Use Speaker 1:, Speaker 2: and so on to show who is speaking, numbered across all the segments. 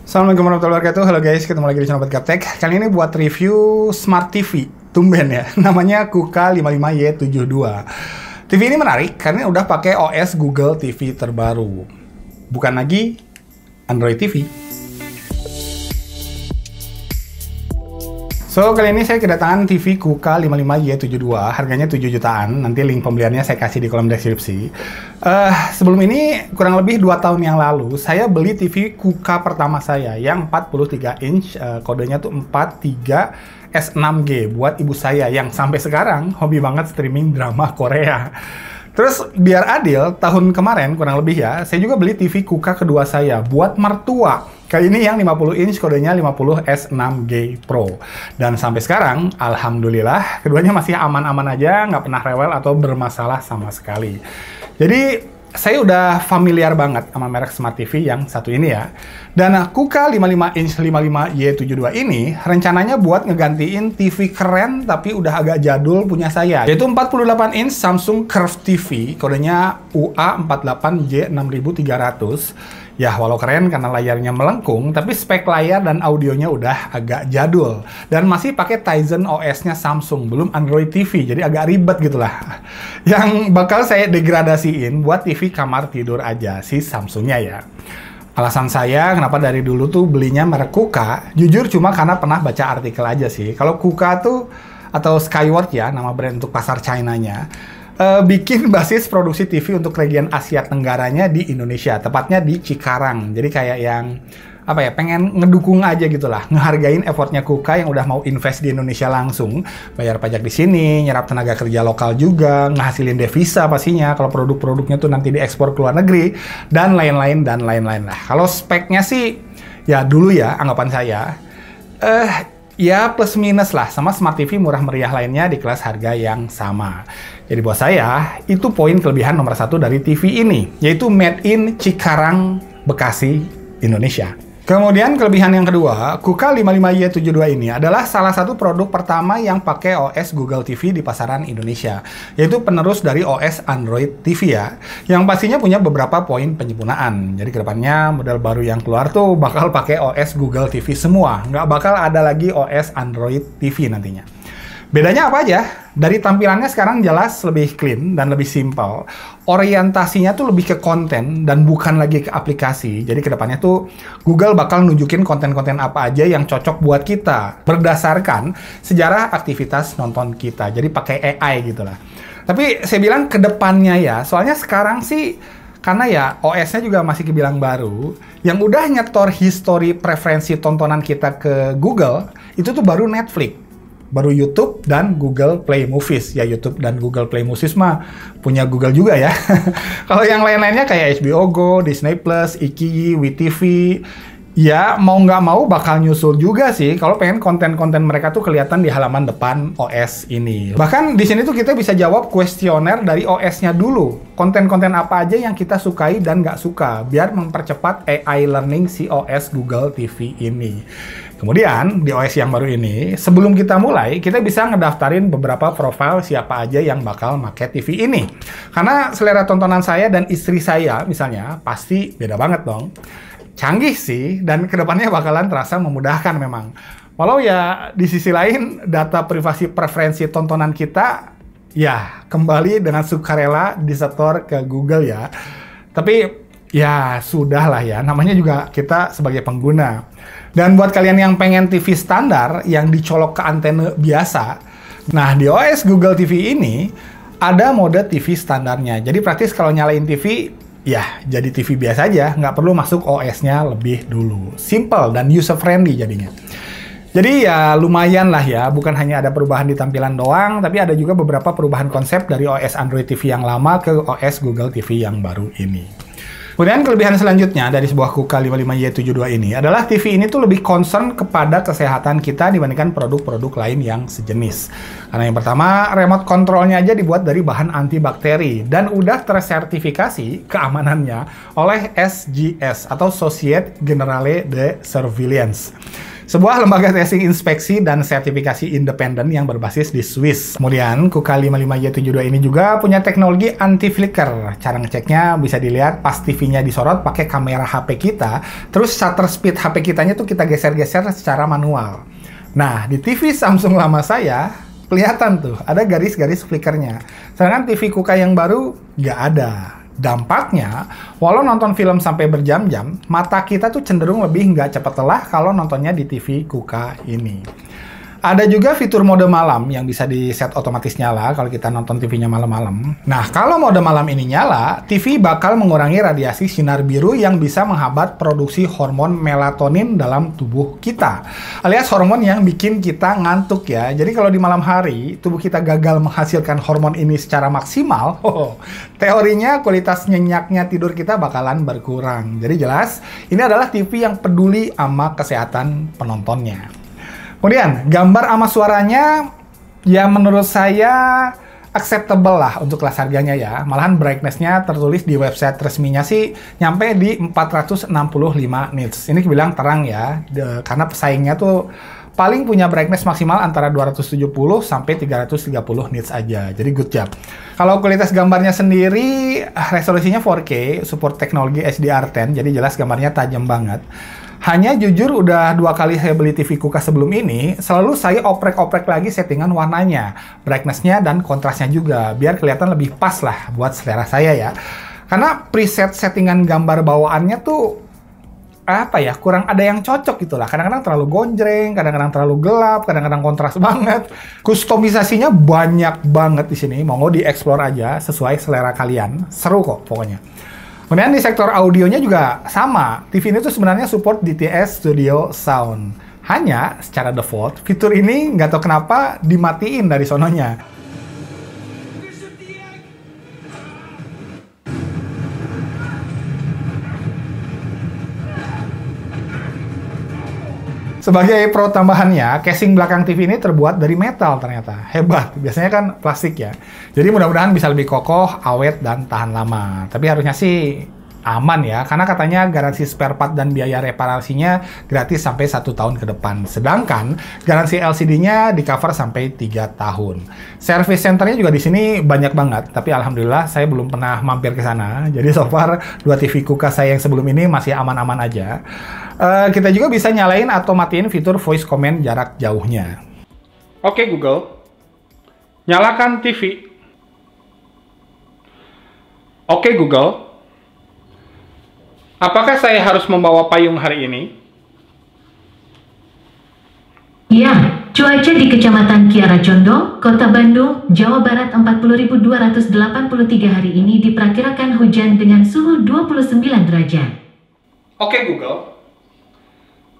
Speaker 1: Assalamualaikum warahmatullahi wabarakatuh. Halo guys, ketemu lagi di channel Gaptek. Kali ini buat review Smart TV. Tumben ya, namanya Kuka 55Y72. TV ini menarik karena udah pakai OS Google TV terbaru. Bukan lagi Android TV. So, kali ini saya kedatangan TV Kuka 55Y72, harganya 7 jutaan, nanti link pembeliannya saya kasih di kolom deskripsi. Sebelum ini, kurang lebih 2 tahun yang lalu, saya beli TV Kuka pertama saya, yang 43 inch, kodenya tuh 43S6G, buat ibu saya, yang sampai sekarang hobi banget streaming drama Korea. Terus, biar adil, tahun kemarin, kurang lebih ya, saya juga beli TV Kuka kedua saya, buat mertua. Kali ini yang 50 inch, kodenya 50S6G Pro. Dan sampai sekarang, alhamdulillah, keduanya masih aman-aman aja, nggak pernah rewel atau bermasalah sama sekali. Jadi, saya udah familiar banget sama merek Smart TV yang satu ini ya. Dan Kuka 55 inch 55Y72 ini rencananya buat ngegantiin TV keren tapi udah agak jadul punya saya. Yaitu 48 inch Samsung Curve TV, kodenya UA48J6300. Ya, walau keren karena layarnya melengkung, tapi spek layar dan audionya udah agak jadul. Dan masih pakai Tizen OS-nya Samsung, belum Android TV, jadi agak ribet gitu lah. Yang bakal saya degradasiin buat TV kamar tidur aja, si Samsungnya ya. Alasan saya kenapa dari dulu tuh belinya merek Kuka, jujur cuma karena pernah baca artikel aja sih. Kalau Kuka tuh, atau Skyward ya, nama brand untuk pasar China-nya, bikin basis produksi TV untuk region Asia Tenggaranya di Indonesia, tepatnya di Cikarang. Jadi kayak yang apa ya, pengen ngedukung aja gitu lah, ngehargain effortnya Kuka yang udah mau invest di Indonesia langsung, bayar pajak di sini, nyerap tenaga kerja lokal juga, ngasilin devisa pastinya kalau produk-produknya tuh nanti diekspor ke luar negeri, dan lain-lain lah. Kalau speknya sih, ya dulu ya anggapan saya, ya plus minus lah sama Smart TV murah meriah lainnya di kelas harga yang sama. Jadi buat saya, itu poin kelebihan nomor 1 dari TV ini, yaitu made in Cikarang, Bekasi, Indonesia. Kemudian kelebihan yang kedua, Kuka 55Y72 ini adalah salah satu produk pertama yang pakai OS Google TV di pasaran Indonesia, yaitu penerus dari OS Android TV ya, yang pastinya punya beberapa poin penyempurnaan. Jadi kedepannya model baru yang keluar tuh bakal pakai OS Google TV semua, nggak bakal ada lagi OS Android TV nantinya. Bedanya apa aja? Dari tampilannya sekarang jelas lebih clean dan lebih simple. Orientasinya tuh lebih ke konten dan bukan lagi ke aplikasi. Jadi kedepannya tuh Google bakal nunjukin konten-konten apa aja yang cocok buat kita berdasarkan sejarah aktivitas nonton kita. Jadi pakai AI gitu lah. Tapi saya bilang kedepannya ya, soalnya sekarang sih karena ya OS-nya juga masih kebilang baru, yang udah nyetor history preferensi tontonan kita ke Google, itu tuh baru Netflix. Baru YouTube dan Google Play Movies. Ya, YouTube dan Google Play Movies mah punya Google juga ya. Kalau yang lain-lainnya kayak HBO Go, Disney Plus, Iqiyi, WeTV, ya mau nggak mau bakal nyusul juga sih kalau pengen konten-konten mereka tuh kelihatan di halaman depan OS ini. Bahkan di sini tuh kita bisa jawab kuesioner dari OS-nya dulu. Konten-konten apa aja yang kita sukai dan nggak suka, biar mempercepat AI learning si OS Google TV ini. Kemudian, di OS yang baru ini, sebelum kita mulai, kita bisa ngedaftarin beberapa profil siapa aja yang bakal pakai TV ini. Karena selera tontonan saya dan istri saya, misalnya, pasti beda banget dong. Canggih sih, dan kedepannya bakalan terasa memudahkan memang. Walau ya, di sisi lain, data privasi preferensi tontonan kita, ya, kembali dengan sukarela disetor ke Google ya. Tapi, ya, sudah lah ya, namanya juga kita sebagai pengguna. Dan buat kalian yang pengen TV standar yang dicolok ke antena biasa, nah di OS Google TV ini ada mode TV standarnya. Jadi praktis kalau nyalain TV, ya jadi TV biasa aja, nggak perlu masuk OS-nya lebih dulu. Simple dan user-friendly jadinya. Jadi ya lumayan lah ya, bukan hanya ada perubahan di tampilan doang, tapi ada juga beberapa perubahan konsep dari OS Android TV yang lama ke OS Google TV yang baru ini. Kemudian kelebihan selanjutnya dari sebuah Kuka 55Y72 ini adalah TV ini tuh lebih concern kepada kesehatan kita dibandingkan produk-produk lain yang sejenis. Karena yang pertama, remote controlnya aja dibuat dari bahan antibakteri dan udah tersertifikasi keamanannya oleh SGS atau Société Générale de Surveillance. sebuah lembaga testing inspeksi dan sertifikasi independen yang berbasis di Swiss. Kemudian KUKA 55Y72 ini juga punya teknologi anti flicker. Cara ngeceknya bisa dilihat pas TV-nya disorot pakai kamera HP kita, terus shutter speed HP kitanya tuh kita geser-geser secara manual. Nah, di TV Samsung lama saya kelihatan tuh ada garis-garis flickernya. Sedangkan TV KUKA yang baru nggak ada. Dampaknya, walau nonton film sampai berjam-jam, mata kita tuh cenderung lebih nggak cepat lelah kalau nontonnya di TV KUKA ini. Ada juga fitur mode malam yang bisa di-set otomatis nyala kalau kita nonton TV-nya malam-malam. Nah, kalau mode malam ini nyala, TV bakal mengurangi radiasi sinar biru yang bisa menghambat produksi hormon melatonin dalam tubuh kita. Alias hormon yang bikin kita ngantuk ya. Jadi kalau di malam hari, tubuh kita gagal menghasilkan hormon ini secara maksimal, teorinya kualitas nyenyaknya tidur kita bakalan berkurang. Jadi jelas, ini adalah TV yang peduli sama kesehatan penontonnya. Kemudian, gambar sama suaranya, ya menurut saya acceptable lah untuk kelas harganya ya. Malahan brightness-nya tertulis di website resminya sih nyampe di 465 nits. Ini kebilang terang ya, karena pesaingnya tuh paling punya brightness maksimal antara 270 sampai 330 nits aja. Jadi good job. Kalau kualitas gambarnya sendiri, resolusinya 4K, support teknologi HDR10, jadi jelas gambarnya tajam banget. Hanya jujur udah 2 kali saya beli TV KUKA sebelum ini, selalu saya oprek-oprek lagi settingan warnanya, brightness-nya dan kontrasnya juga, biar kelihatan lebih pas lah buat selera saya ya. Karena preset settingan gambar bawaannya tuh, apa ya, kurang ada yang cocok gitu lah. Kadang-kadang terlalu gonjreng, kadang-kadang terlalu gelap, kadang-kadang kontras banget. Kustomisasinya banyak banget di sini, mau di-explore aja sesuai selera kalian, seru kok pokoknya. Kemudian di sektor audionya juga sama. TV ini tuh sebenarnya support DTS Studio Sound. Hanya secara default, fitur ini nggak tahu kenapa dimatiin dari sononya. Sebagai pro tambahannya, casing belakang TV ini terbuat dari metal ternyata. Hebat, biasanya kan plastik ya. Jadi mudah-mudahan bisa lebih kokoh, awet, dan tahan lama. Tapi harusnya sih aman ya, karena katanya garansi spare part dan biaya reparasinya gratis sampai 1 tahun ke depan. Sedangkan garansi LCD-nya di cover sampai 3 tahun. Service centernya juga di sini banyak banget, tapi alhamdulillah saya belum pernah mampir ke sana. Jadi so far 2 TV KUKA saya yang sebelum ini masih aman-aman aja. Kita juga bisa nyalain atau matiin fitur voice command jarak jauhnya. Oke Google, nyalakan TV. Oke Google, apakah saya harus membawa payung hari ini?
Speaker 2: Ya, cuaca di Kecamatan Kiara Condong, Kota Bandung, Jawa Barat 40.283 hari ini diperkirakan hujan dengan suhu 29 derajat.
Speaker 1: Oke Google,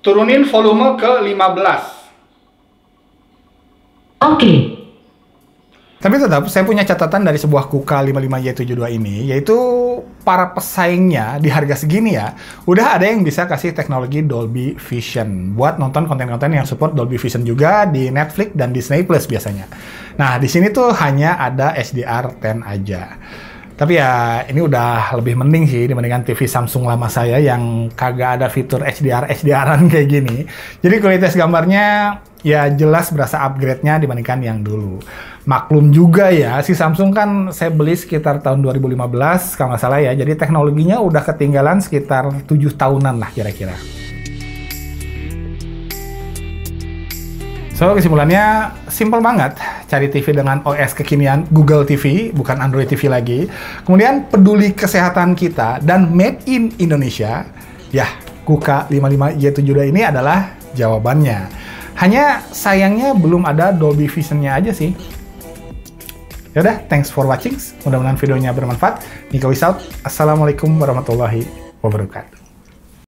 Speaker 1: turunin volume ke 15.
Speaker 2: Oke.
Speaker 1: Tapi tetap, saya punya catatan dari sebuah KUKA 55Y72 ini, yaitu para pesaingnya di harga segini ya, udah ada yang bisa kasih teknologi Dolby Vision buat nonton konten-konten yang support Dolby Vision juga di Netflix dan Disney Plus biasanya. Nah, di sini tuh hanya ada HDR10 aja. Tapi ya, ini udah lebih mending sih dibandingkan TV Samsung lama saya yang kagak ada fitur HDR-an kayak gini. Jadi kualitas gambarnya ya jelas berasa upgrade-nya dibandingkan yang dulu. Maklum juga ya, si Samsung kan saya beli sekitar tahun 2015 kalau nggak salah ya. Jadi teknologinya udah ketinggalan sekitar 7 tahunan lah kira-kira. So, kesimpulannya simple banget. Cari TV dengan OS kekinian Google TV, bukan Android TV lagi. Kemudian peduli kesehatan kita dan made in Indonesia. Ya, KUKA 55Y72 ini adalah jawabannya. Hanya sayangnya belum ada Dolby Vision-nya aja sih. Yaudah, thanks for watching. Mudah-mudahan videonya bermanfaat. Nico is out. Assalamualaikum warahmatullahi wabarakatuh.